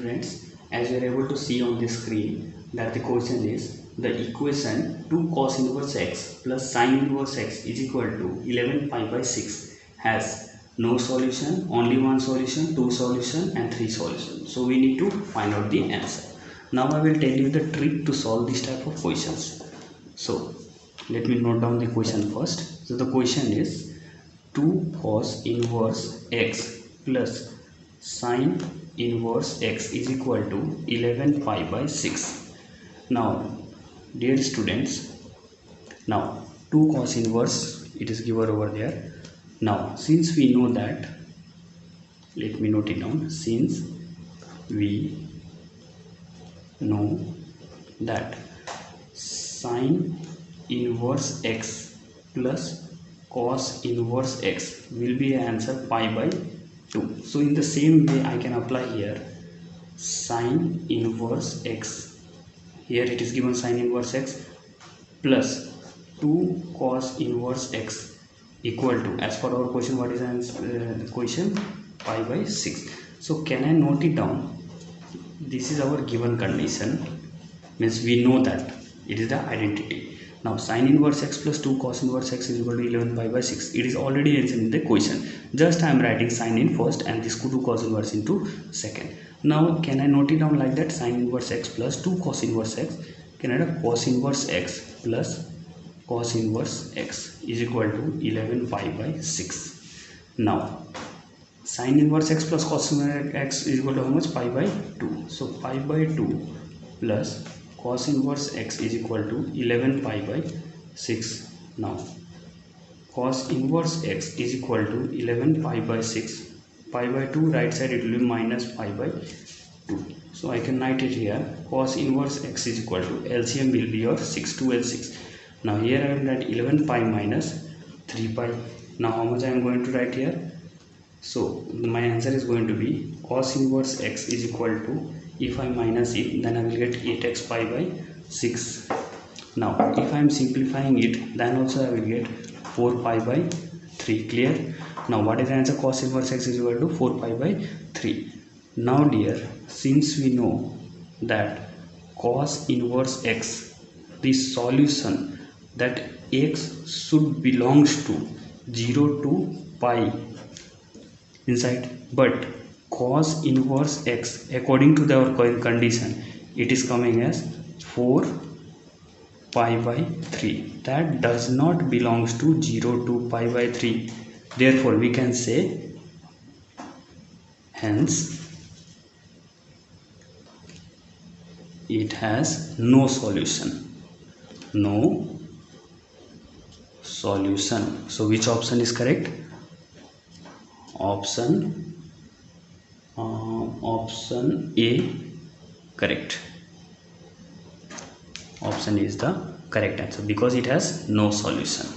Friends, as you are able to see on the screen that the question is the equation 2 cos inverse x plus sin inverse x is equal to 11 pi by 6 has no solution, only one solution, two solution and three solutions. So we need to find out the answer. Now I will tell you the trick to solve this type of questions. So let me note down the question first. So the question is 2 cos inverse x plus sin inverse x is equal to 11 pi by 6. Now dear students, now 2 cos inverse it is given over there. Now since we know that, let me note it down, since we know that sin inverse x plus cos inverse x will be answer pi by 2. So in the same way I can apply here sin inverse x, here it is given sin inverse x plus 2 cos inverse x equal to, as per our question, what is the question, pi by 6. So can I note it down? This is our given condition, means we know that it is the identity. Now sin inverse x plus 2 cos inverse x is equal to 11 pi by 6. It is already answered in the question. Just I am writing sin in first and this 2 cos inverse into second. Now can I note it down like that? Sin inverse x plus 2 cos inverse x. Can I write cos inverse x plus cos inverse x is equal to 11 pi by 6. Now sin inverse x plus cos inverse x is equal to how much? Pi by 2. So pi by 2 plus cos inverse x is equal to 11 pi by 6. Now cos inverse x is equal to 11 pi by 6. Pi by 2 right side it will be minus pi by 2. So I can write it here, cos inverse x is equal to, LCM will be your 6 2 and 6. Now here I will write 11 pi minus 3 pi. Now how much I am going to write here? So my answer is going to be cos inverse x is equal to, if I minus it then I will get 8x pi by 6. Now if I am simplifying it then also I will get 4 pi by 3. Clear? Now what is the answer? Cos inverse x is equal to 4 pi by 3. Now dear, since we know that cos inverse x, the solution that x should belongs to 0 to pi inside, but cos inverse x according to our condition it is coming as 4 pi by 3, that does not belongs to 0 to pi by 3. Therefore we can say, hence it has no solution. No solution. So which option is correct? Option A correct. Option is the correct answer because it has no solution.